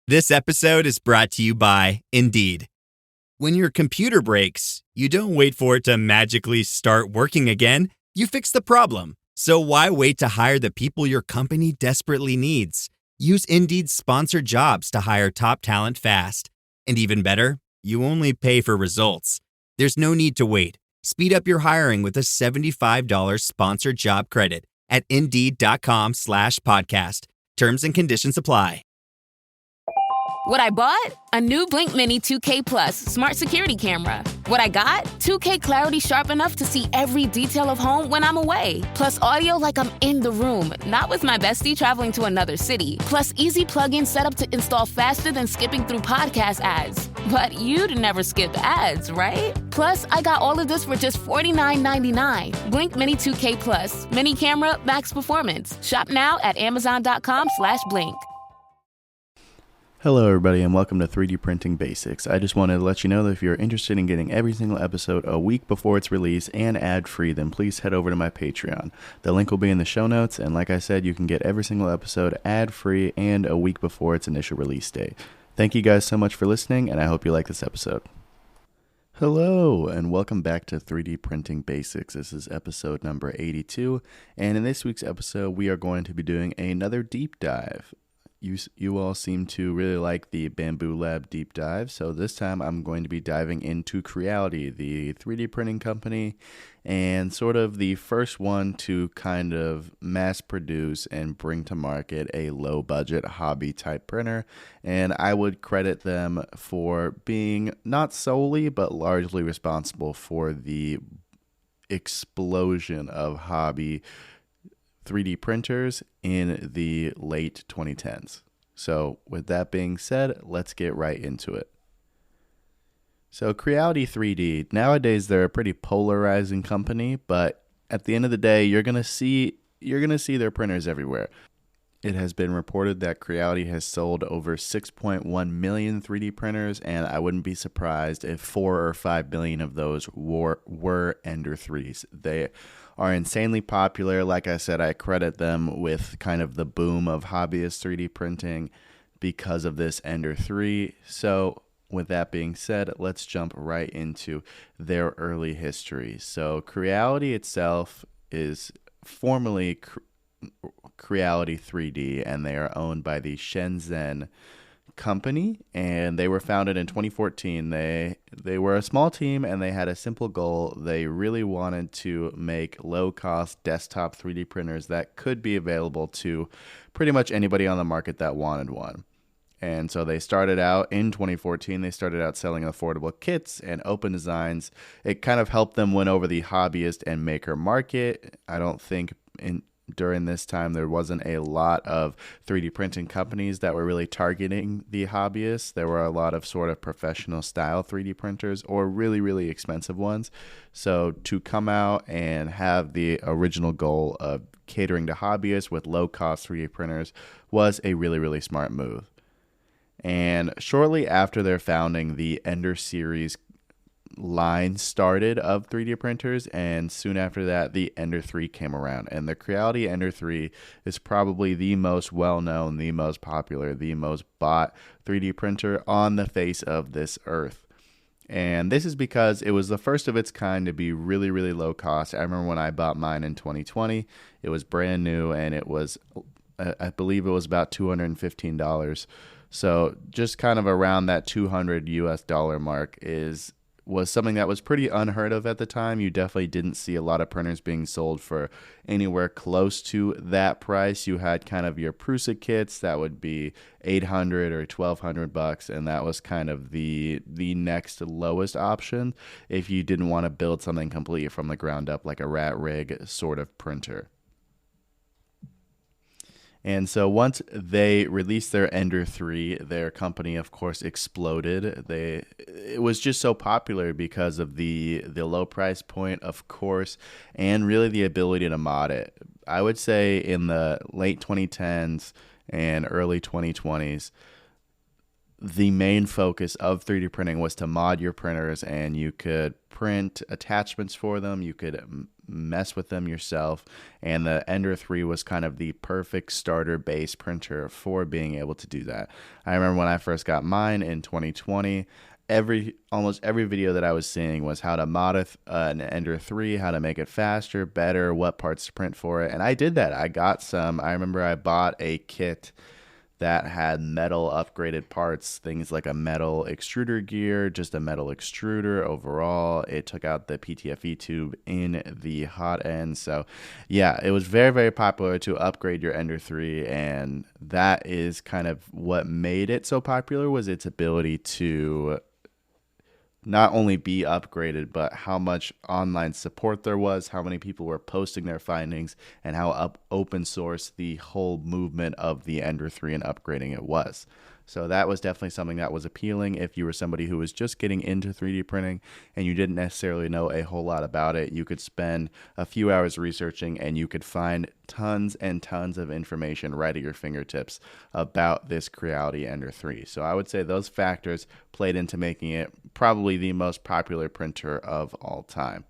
This episode is brought to you by Indeed. When your computer breaks, you don't wait for it to magically start working again. You fix the problem. So why wait to hire the people your company desperately needs? Use Indeed's sponsored jobs to hire top talent fast. And even better, you only pay for results. There's no need to wait. Speed up your hiring with a $75 sponsored job credit at Indeed.com/podcast. Terms and conditions apply. What I bought? A new Blink Mini 2K Plus smart security camera. What I got? 2K clarity sharp enough to see every detail of home when I'm away. Plus audio like I'm in the room, not with my bestie traveling to another city. Plus easy plug-in setup to install faster than skipping through podcast ads. But you'd never skip ads, right? Plus, I got all of this for just $49.99. Blink Mini 2K Plus. Mini camera, max performance. Shop now at Amazon.com/Blink. Hello everybody and welcome to 3D Printing Basics. I just wanted to let you know that if you're interested in getting every single episode a week before its release and ad-free, then please head over to my Patreon. The link will be in the show notes, and like I said, you can get every single episode ad-free and a week before its initial release date. Thank you guys so much for listening, and I hope you like this episode. Hello and welcome back to 3D Printing Basics. This is episode number 82, and in this week's episode we are going to be doing another deep dive. You all seem to really like the Bamboo Lab deep dive, so this time I'm going to be diving into Creality, the 3D printing company, and sort of the first one to kind of mass produce and bring to market a low budget hobby type printer. And I would credit them for being not solely but largely responsible for the explosion of hobby 3D printers in the late 2010s. So with that being said, let's get right into it. So Creality 3D, nowadays they're a pretty polarizing company, but at the end of the day, you're going to see their printers everywhere. It has been reported that Creality has sold over 6.1 million 3D printers, and I wouldn't be surprised if 4 or 5 billion of those were Ender 3s. They are insanely popular. Like I said, I credit them with kind of the boom of hobbyist 3D printing because of this Ender 3. So with that being said, let's jump right into their early history. So Creality itself is formerly Creality 3D, and they are owned by the Shenzhen company, and they were founded in 2014. They were a small team, and they had a simple goal. They really wanted to make low-cost desktop 3D printers that could be available to pretty much anybody on the market that wanted one. And so they started out in 2014. They started out selling affordable kits and open designs. It kind of helped them win over the hobbyist and maker market. I don't think during this time there wasn't a lot of 3D printing companies that were really targeting the hobbyists. There were a lot of sort of professional style 3D printers or really, really expensive ones. So to come out and have the original goal of catering to hobbyists with low cost 3D printers was a really, really smart move. And shortly after their founding, the Ender series line started of 3D printers, and soon after that the Ender 3 came around, and the Creality Ender 3 is probably the most well-known, the most popular, the most bought 3D printer on the face of this earth. And this is because it was the first of its kind to be really, really low cost. I remember when I bought mine in 2020, it was brand new, and it was, I believe it was about $215. So just kind of around that $200 US mark was something that was pretty unheard of at the time. You definitely didn't see a lot of printers being sold for anywhere close to that price. You had kind of your Prusa kits that would be $800 or $1,200, and that was kind of the next lowest option if you didn't want to build something completely from the ground up, like a rat rig sort of printer. And so once they released their Ender 3, their company, of course, exploded. It was just so popular because of the low price point, of course, and really the ability to mod it. I would say in the late 2010s and early 2020s, the main focus of 3D printing was to mod your printers, and you could print attachments for them. You could mess with them yourself. And the Ender 3 was kind of the perfect starter base printer for being able to do that. I remember when I first got mine in 2020, almost every video that I was seeing was how to mod an Ender 3, how to make it faster, better, what parts to print for it. And I did that. I remember I bought a kit that had metal upgraded parts, things like a metal extruder gear, just a metal extruder overall. It took out the PTFE tube in the hot end. So yeah, it was very, very popular to upgrade your Ender 3, and that is kind of what made it so popular, was its ability to not only be upgraded, but how much online support there was, how many people were posting their findings, and how open source the whole movement of the Ender 3 and upgrading it was. So that was definitely something that was appealing if you were somebody who was just getting into 3D printing and you didn't necessarily know a whole lot about it. You could spend a few hours researching and you could find tons and tons of information right at your fingertips about this Creality Ender 3. So I would say those factors played into making it probably the most popular printer of all time.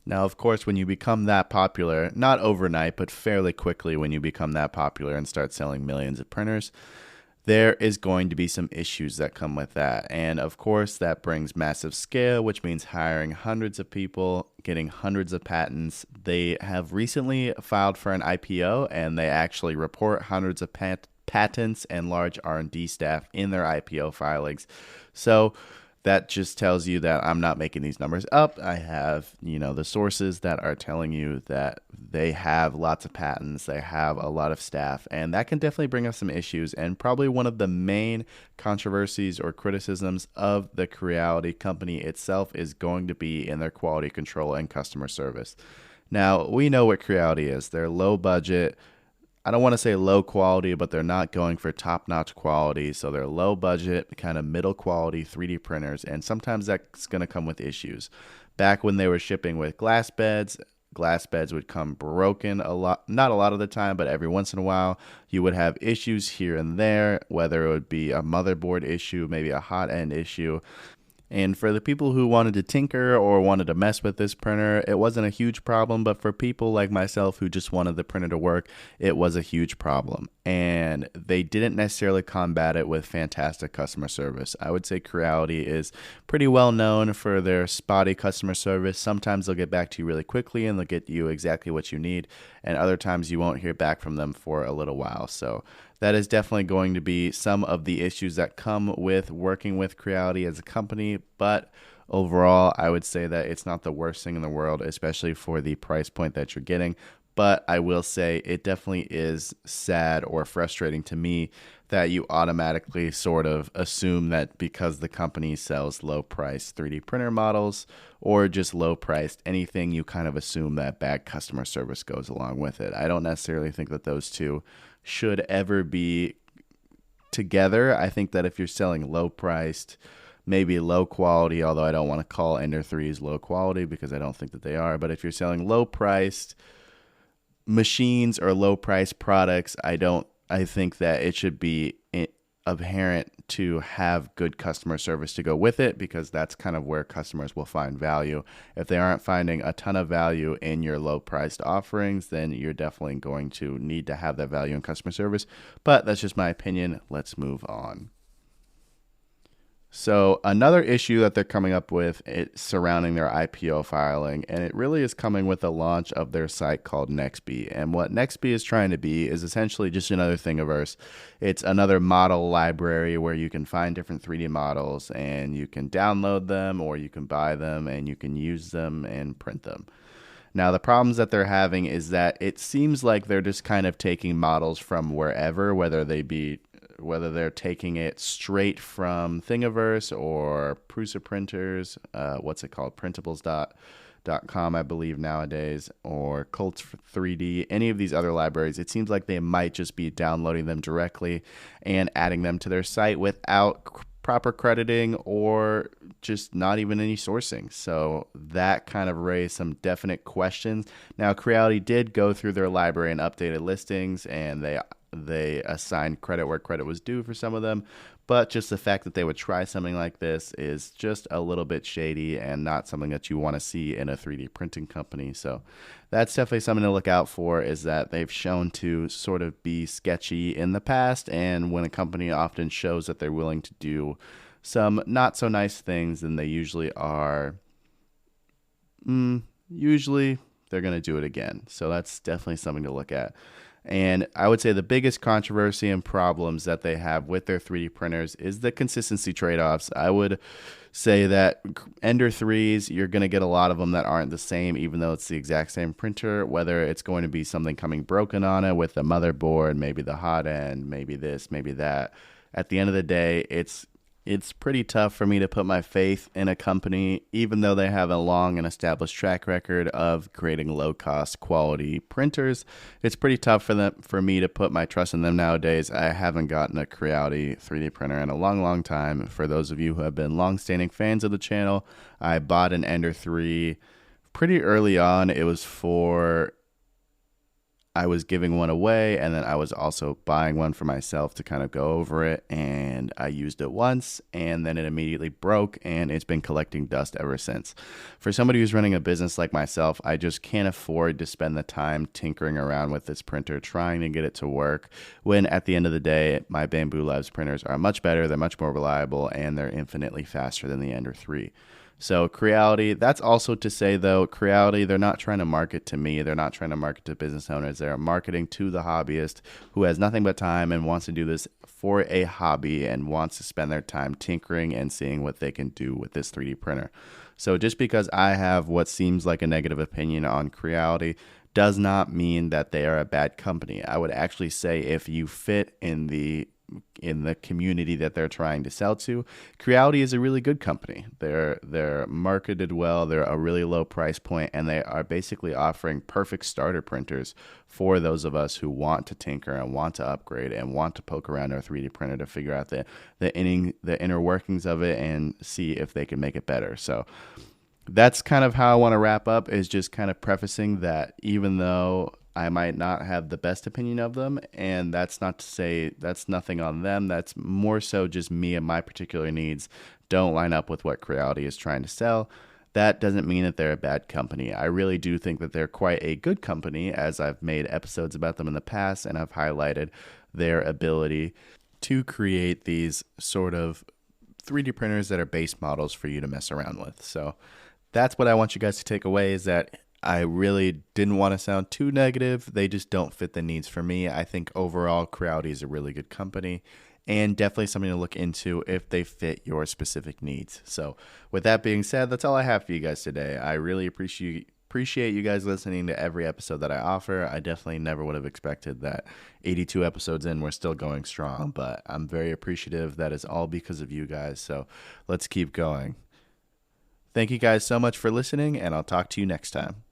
Now, of course, when you become that popular, not overnight, but fairly quickly when you become that popular and start selling millions of printers, there is going to be some issues that come with that. And of course, that brings massive scale, which means hiring hundreds of people, getting hundreds of patents. They have recently filed for an IPO, and they actually report hundreds of patents and large R&D staff in their IPO filings. So that just tells you that I'm not making these numbers up. I have, the sources that are telling you that they have lots of patents, they have a lot of staff, and that can definitely bring up some issues. And probably one of the main controversies or criticisms of the Creality company itself is going to be in their quality control and customer service. Now, we know what Creality is. They're low budget. I don't want to say low quality, but they're not going for top-notch quality. So they're low budget, kind of middle quality 3D printers. And sometimes that's going to come with issues. Back when they were shipping with glass beds would come broken not a lot of the time, but every once in a while you would have issues here and there, whether it would be a motherboard issue, maybe a hot end issue. And for the people who wanted to tinker or wanted to mess with this printer, it wasn't a huge problem. But for people like myself who just wanted the printer to work, it was a huge problem. And they didn't necessarily combat it with fantastic customer service. I would say Creality is pretty well known for their spotty customer service. Sometimes they'll get back to you really quickly and they'll get you exactly what you need. And other times you won't hear back from them for a little while. So that is definitely going to be some of the issues that come with working with Creality as a company. But overall, I would say that it's not the worst thing in the world, especially for the price point that you're getting. But I will say it definitely is sad or frustrating to me that you automatically sort of assume that because the company sells low-priced 3D printer models or just low-priced anything, you kind of assume that bad customer service goes along with it. I don't necessarily think that those two should ever be together. I think that if you're selling low-priced, maybe low quality, although I don't want to call Ender 3s low quality because I don't think that they are, but if you're selling low-priced machines or low-priced products, I think that it should be apparent to have good customer service to go with it, because that's kind of where customers will find value. If they aren't finding a ton of value in your low-priced offerings, then you're definitely going to need to have that value in customer service. But that's just my opinion. Let's move on. So another issue that they're coming up with surrounding their IPO filing, and it really is coming with the launch of their site called Nextbee. And what Nextbee is trying to be is essentially just another Thingiverse. It's another model library where you can find different 3D models and you can download them or you can buy them and you can use them and print them. Now, the problems that they're having is that it seems like they're just kind of taking models from wherever, whether they're taking it straight from Thingiverse or Prusa Printers, Printables.com, I believe nowadays, or Cult 3D, any of these other libraries. It seems like they might just be downloading them directly and adding them to their site without proper crediting or just not even any sourcing. So that kind of raised some definite questions. Now, Creality did go through their library and updated listings, and they they assigned credit where credit was due for some of them. But just the fact that they would try something like this is just a little bit shady and not something that you want to see in a 3D printing company. So that's definitely something to look out for, is that they've shown to sort of be sketchy in the past. And when a company often shows that they're willing to do some not so nice things, then they usually are, usually they're going to do it again. So that's definitely something to look at. And I would say the biggest controversy and problems that they have with their 3D printers is the consistency trade-offs. I would say that Ender 3s, you're going to get a lot of them that aren't the same, even though it's the exact same printer, whether it's going to be something coming broken on it with the motherboard, maybe the hot end, maybe this, maybe that. At the end of the day, it's pretty tough for me to put my faith in a company, even though they have a long and established track record of creating low-cost quality printers. It's pretty tough for me to put my trust in them nowadays. I haven't gotten a Creality 3D printer in a long, long time. For those of you who have been long-standing fans of the channel, I bought an Ender 3 pretty early on. It was I was giving one away, and then I was also buying one for myself to kind of go over it, and I used it once, and then it immediately broke, and it's been collecting dust ever since. For somebody who's running a business like myself, I just can't afford to spend the time tinkering around with this printer, trying to get it to work, when at the end of the day, my Bamboo Labs printers are much better, they're much more reliable, and they're infinitely faster than the Ender 3. So Creality, that's also to say, though, Creality, they're not trying to market to me. They're not trying to market to business owners. They're marketing to the hobbyist who has nothing but time and wants to do this for a hobby and wants to spend their time tinkering and seeing what they can do with this 3D printer. So just because I have what seems like a negative opinion on Creality does not mean that they are a bad company. I would actually say if you fit in the community that they're trying to sell to, Creality is a really good company. They're marketed well, they're a really low price point, and they are basically offering perfect starter printers for those of us who want to tinker and want to upgrade and want to poke around our 3D printer to figure out the inner workings of it and see if they can make it better. So that's kind of how I want to wrap up, is just kind of prefacing that even though I might not have the best opinion of them, and that's not to say that's nothing on them. That's more so just me and my particular needs don't line up with what Creality is trying to sell. That doesn't mean that they're a bad company. I really do think that they're quite a good company, as I've made episodes about them in the past, and I've highlighted their ability to create these sort of 3D printers that are base models for you to mess around with. So that's what I want you guys to take away, is that I really didn't want to sound too negative. They just don't fit the needs for me. I think overall, Creality is a really good company and definitely something to look into if they fit your specific needs. So with that being said, that's all I have for you guys today. I really appreciate you guys listening to every episode that I offer. I definitely never would have expected that 82 episodes in, we're still going strong, but I'm very appreciative. That is all because of you guys. So let's keep going. Thank you guys so much for listening, and I'll talk to you next time.